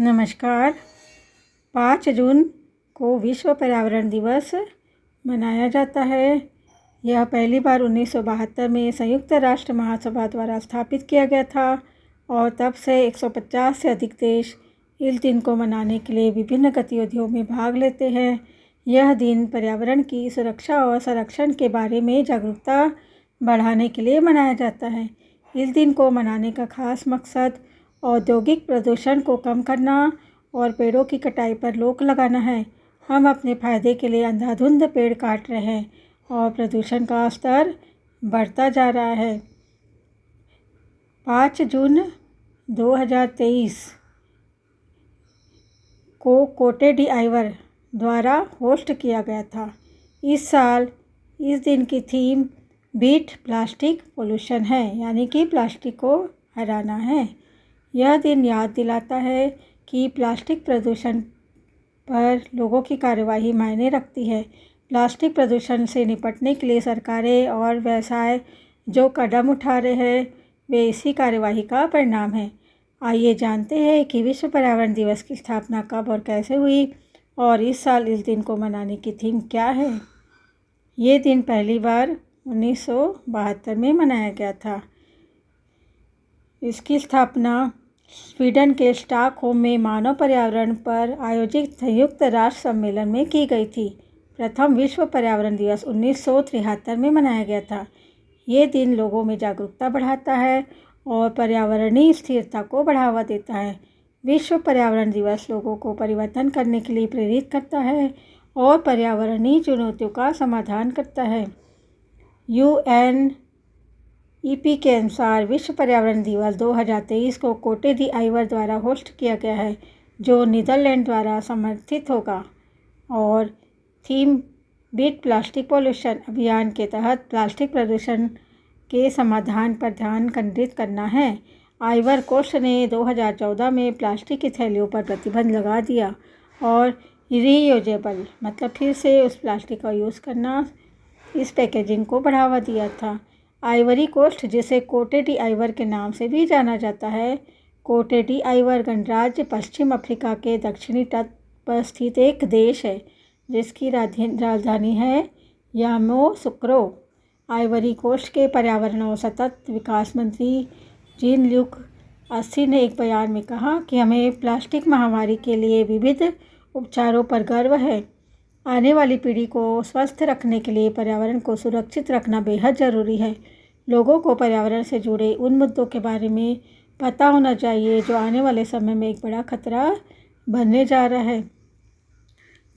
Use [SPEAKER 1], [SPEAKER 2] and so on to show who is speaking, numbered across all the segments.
[SPEAKER 1] नमस्कार। 5 जून को विश्व पर्यावरण दिवस मनाया जाता है। यह पहली बार 1972 में संयुक्त राष्ट्र महासभा द्वारा स्थापित किया गया था और तब से 150 से अधिक देश इस दिन को मनाने के लिए विभिन्न गतिविधियों में भाग लेते हैं। यह दिन पर्यावरण की सुरक्षा और संरक्षण के बारे में जागरूकता बढ़ाने के लिए मनाया जाता है। इस दिन को मनाने का खास मकसद औद्योगिक प्रदूषण को कम करना और पेड़ों की कटाई पर रोक लगाना है। हम अपने फायदे के लिए अंधाधुंध पेड़ काट रहे हैं और प्रदूषण का स्तर बढ़ता जा रहा है। 5 जून 2023 को कोटे डी आइवर द्वारा होस्ट किया गया था। इस साल इस दिन की थीम बीट प्लास्टिक पोल्यूशन है, यानी कि प्लास्टिक को हराना है। यह दिन याद दिलाता है कि प्लास्टिक प्रदूषण पर लोगों की कार्यवाही मायने रखती है। प्लास्टिक प्रदूषण से निपटने के लिए सरकारें और व्यवसाय जो कदम उठा रहे हैं वे इसी कार्यवाही का परिणाम है। आइए जानते हैं कि विश्व पर्यावरण दिवस की स्थापना कब और कैसे हुई और इस साल इस दिन को मनाने की थीम क्या है। ये दिन पहली बार 1972 में मनाया गया था। इसकी स्थापना स्वीडन के स्टॉकहोम में मानव पर्यावरण पर आयोजित संयुक्त राष्ट्र सम्मेलन में की गई थी। प्रथम विश्व पर्यावरण दिवस 1973 में मनाया गया था। ये दिन लोगों में जागरूकता बढ़ाता है और पर्यावरणीय स्थिरता को बढ़ावा देता है। विश्व पर्यावरण दिवस लोगों को परिवर्तन करने के लिए प्रेरित करता है और पर्यावरणीय चुनौतियों का समाधान करता है। UNEP के अनुसार विश्व पर्यावरण दिवस 2023 को कोटे दी आइवर द्वारा होस्ट किया गया है, जो नीदरलैंड द्वारा समर्थित होगा और थीम बीट प्लास्टिक पोल्यूशन अभियान के तहत प्लास्टिक प्रदूषण के समाधान पर ध्यान केंद्रित करना है। आइवर कोस्ट ने 2014 में प्लास्टिक की थैलियों पर प्रतिबंध लगा दिया और रीयूजेबल मतलब फिर से उस प्लास्टिक का यूज़ करना इस पैकेजिंग को बढ़ावा दिया था। आइवरी कोस्ट, जिसे कोटे डी आइवर के नाम से भी जाना जाता है, कोटे डी आइवर गणराज्य पश्चिम अफ्रीका के दक्षिणी तट पर स्थित एक देश है जिसकी राजधानी है यामोसुक्रो। आइवरी कोस्ट के पर्यावरण और सतत विकास मंत्री जीन ल्यूक अस्सी ने एक बयान में कहा कि हमें प्लास्टिक महामारी के लिए विविध उपचारों पर गर्व है। आने वाली पीढ़ी को स्वस्थ रखने के लिए पर्यावरण को सुरक्षित रखना बेहद ज़रूरी है। लोगों को पर्यावरण से जुड़े उन मुद्दों के बारे में पता होना चाहिए जो आने वाले समय में एक बड़ा खतरा बनने जा रहा है।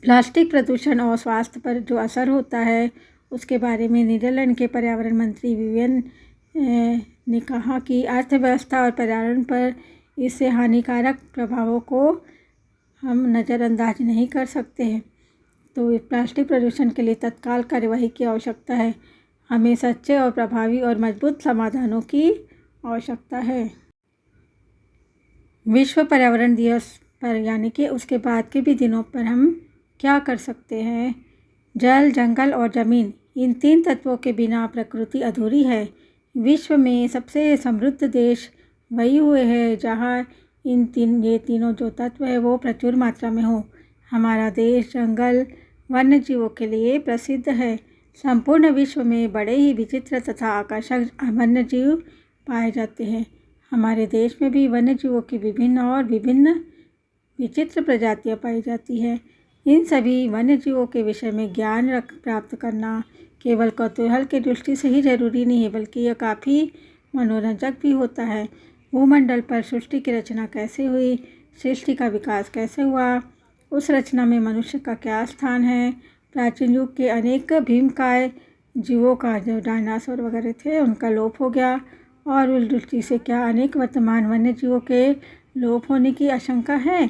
[SPEAKER 1] प्लास्टिक प्रदूषण और स्वास्थ्य पर जो असर होता है उसके बारे में नीदरलैंड के पर्यावरण मंत्री विवियन ने कहा कि अर्थव्यवस्था और पर्यावरण पर इससे हानिकारक प्रभावों को हम नज़रअंदाज नहीं कर सकते हैं। तो प्लास्टिक प्रदूषण के लिए तत्काल कार्यवाही की आवश्यकता है। हमें सच्चे और प्रभावी और मजबूत समाधानों की आवश्यकता है। विश्व पर्यावरण दिवस पर यानी कि उसके बाद के भी दिनों पर हम क्या कर सकते हैं। जल, जंगल और ज़मीन, इन 3 तत्वों के बिना प्रकृति अधूरी है। विश्व में सबसे समृद्ध देश वही हुए हैं जहाँ ये तीनों जो तत्व है वो प्रचुर मात्रा में हो। हमारा देश जंगल वन्य जीवों के लिए प्रसिद्ध है। संपूर्ण विश्व में बड़े ही विचित्र तथा आकर्षक वन्य जीव पाए जाते हैं। हमारे देश में भी वन्य जीवों की विभिन्न विचित्र प्रजातियां पाई जाती हैं। इन सभी वन्य जीवों के विषय में ज्ञान प्राप्त करना केवल कौतूहल की दृष्टि से ही जरूरी नहीं है, बल्कि यह काफ़ी मनोरंजक भी होता है। भूमंडल पर सृष्टि की रचना कैसे हुई, सृष्टि का विकास कैसे हुआ, उस रचना में मनुष्य का क्या स्थान है, प्राचीन युग के अनेक भीमकाय जीवों का जो डायनासोर वगैरह थे उनका लोप हो गया और उस दृष्टि से क्या अनेक वर्तमान वन्य जीवों के लोप होने की आशंका है।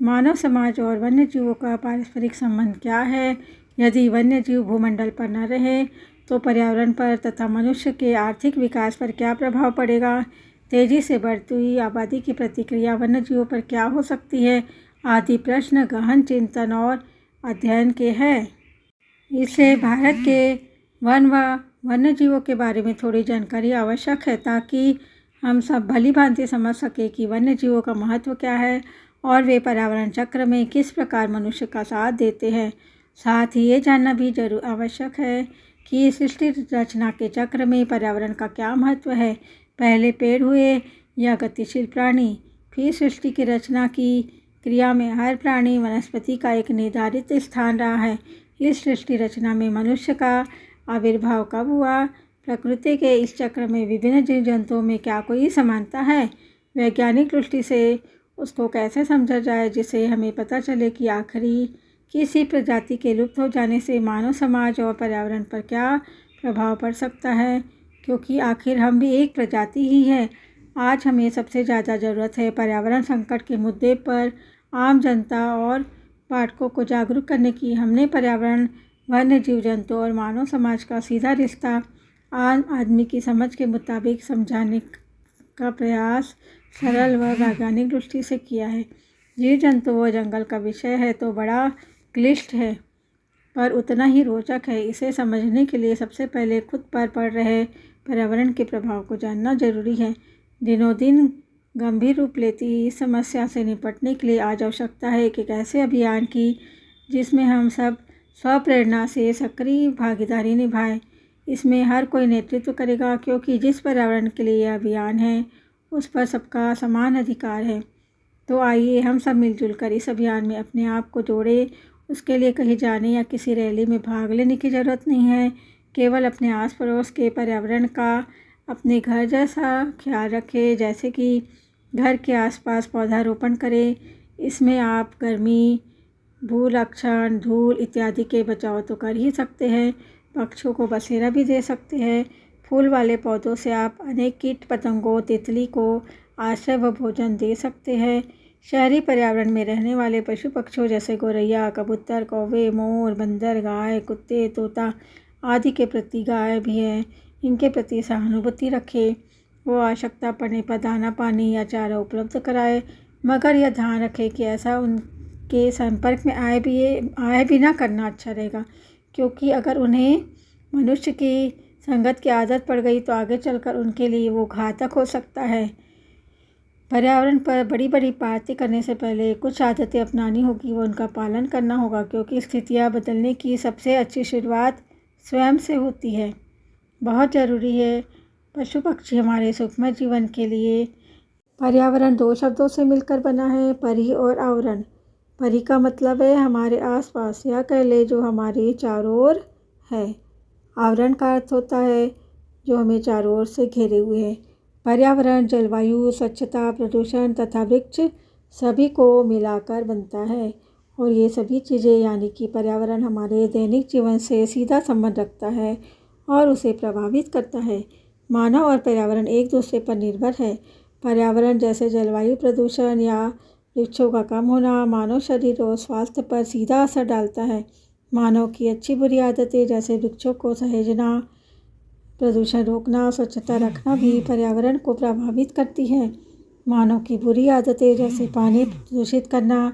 [SPEAKER 1] मानव समाज और वन्य जीवों का पारस्परिक संबंध क्या है। यदि वन्य जीव भूमंडल पर न रहे तो पर्यावरण पर तथा मनुष्य के आर्थिक विकास पर क्या प्रभाव पड़ेगा। तेज़ी से बढ़ती हुई आबादी की प्रतिक्रिया वन्य जीवों पर क्या हो सकती है आदि प्रश्न गहन चिंतन और अध्ययन के हैं। इसलिए भारत के वन व वन्य जीवों के बारे में थोड़ी जानकारी आवश्यक है ताकि हम सब भली भांति समझ सकें कि वन्य जीवों का महत्व क्या है और वे पर्यावरण चक्र में किस प्रकार मनुष्य का साथ देते हैं। साथ ही ये जानना भी जरूर आवश्यक है कि सृष्टि रचना के चक्र में पर्यावरण का क्या महत्व है। पहले पेड़ हुए या गतिशील प्राणी, फिर सृष्टि की रचना की क्रिया में हर प्राणी वनस्पति का एक निर्धारित स्थान रहा है। इस सृष्टि रचना में मनुष्य का आविर्भाव कब हुआ? प्रकृति के इस चक्र में विभिन्न जीव जंतुओं में क्या कोई समानता है? वैज्ञानिक दृष्टि से उसको कैसे समझा जाए जिससे हमें पता चले कि आखिरी किसी प्रजाति के लुप्त हो जाने से मानव समाज और पर्यावरण पर क्या प्रभाव पड़ सकता है, क्योंकि आखिर हम भी एक प्रजाति ही है। आज हमें सबसे ज़्यादा ज़रूरत है पर्यावरण संकट के मुद्दे पर आम जनता और पाठकों को जागरूक करने की। हमने पर्यावरण, वन्य जीव जंतु और मानव समाज का सीधा रिश्ता आम आदमी की समझ के मुताबिक समझाने का प्रयास सरल व वैज्ञानिक दृष्टि से किया है। जीव जंतु व जंगल का विषय है तो बड़ा क्लिष्ट है, पर उतना ही रोचक है। इसे समझने के लिए सबसे पहले खुद पर पड़ रहे पर्यावरण के प्रभाव को जानना जरूरी है। दिनों दिन गंभीर रूप लेती इस समस्या से निपटने के लिए आज आवश्यकता है कि ऐसे अभियान की जिसमें हम सब स्वप्रेरणा से सक्रिय भागीदारी निभाएं। इसमें हर कोई नेतृत्व करेगा, क्योंकि जिस पर्यावरण के लिए यह अभियान है उस पर सबका समान अधिकार है। तो आइए हम सब मिलजुल कर इस अभियान में अपने आप को जोड़ें। उसके लिए कहीं जाने या किसी रैली में भाग लेने की ज़रूरत नहीं है। केवल अपने आस पड़ोस के पर्यावरण का अपने घर जैसा ख्याल रखें, जैसे कि घर के आसपास पौधारोपण करें। इसमें आप गर्मी, भूलक्षण, धूल इत्यादि के बचाव तो कर ही सकते हैं, पक्षियों को बसेरा भी दे सकते हैं। फूल वाले पौधों से आप अनेक कीट पतंगों, तितली को आश्रय व भोजन दे सकते हैं। शहरी पर्यावरण में रहने वाले पशु पक्षियों जैसे गौरैया, कबूतर, कौवे, मोर, बंदर, गाय, कुत्ते, तोता आदि के प्रति गाय भी है, इनके प्रति सहानुभूति रखें। वो आवश्यकता पड़ने पर दाना, पानी या चारा उपलब्ध कराए, मगर यह ध्यान रखें कि ऐसा उनके संपर्क में आए भी ना करना अच्छा रहेगा, क्योंकि अगर उन्हें मनुष्य की संगत की आदत पड़ गई तो आगे चलकर उनके लिए वो घातक हो सकता है। पर्यावरण पर बड़ी बड़ी बातें करने से पहले कुछ आदतें अपनानी होगी, वो उनका पालन करना होगा, क्योंकि स्थितियाँ बदलने की सबसे अच्छी शुरुआत स्वयं से होती है। बहुत ज़रूरी है। पशु पक्षी हमारे सूक्ष्म जीवन के लिए। पर्यावरण दो शब्दों से मिलकर बना है, परि और आवरण। परि का मतलब है हमारे आसपास, या कह ले जो हमारे चारों ओर है। आवरण का अर्थ होता है जो हमें चारों ओर से घेरे हुए है। पर्यावरण जलवायु, स्वच्छता, प्रदूषण तथा वृक्ष सभी को मिलाकर बनता है, और ये सभी चीज़ें यानी कि पर्यावरण हमारे दैनिक जीवन से सीधा संबंध रखता है और उसे प्रभावित करता है। मानव और पर्यावरण एक दूसरे पर निर्भर है। पर्यावरण जैसे जलवायु प्रदूषण या वृक्षों का कम होना मानव शरीर और स्वास्थ्य पर सीधा असर डालता है। मानव की अच्छी बुरी आदतें जैसे वृक्षों को सहेजना, प्रदूषण रोकना, स्वच्छता रखना भी पर्यावरण को प्रभावित करती है। मानव की बुरी आदतें जैसे पानी दूषित करना,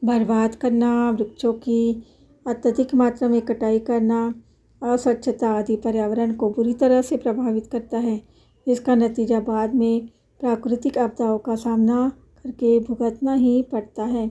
[SPEAKER 1] बर्बाद करना, वृक्षों की अत्यधिक मात्रा में कटाई करना, अस्वच्छता आदि पर्यावरण को बुरी तरह से प्रभावित करता है। इसका नतीजा बाद में प्राकृतिक आपदाओं का सामना करके भुगतना ही पड़ता है।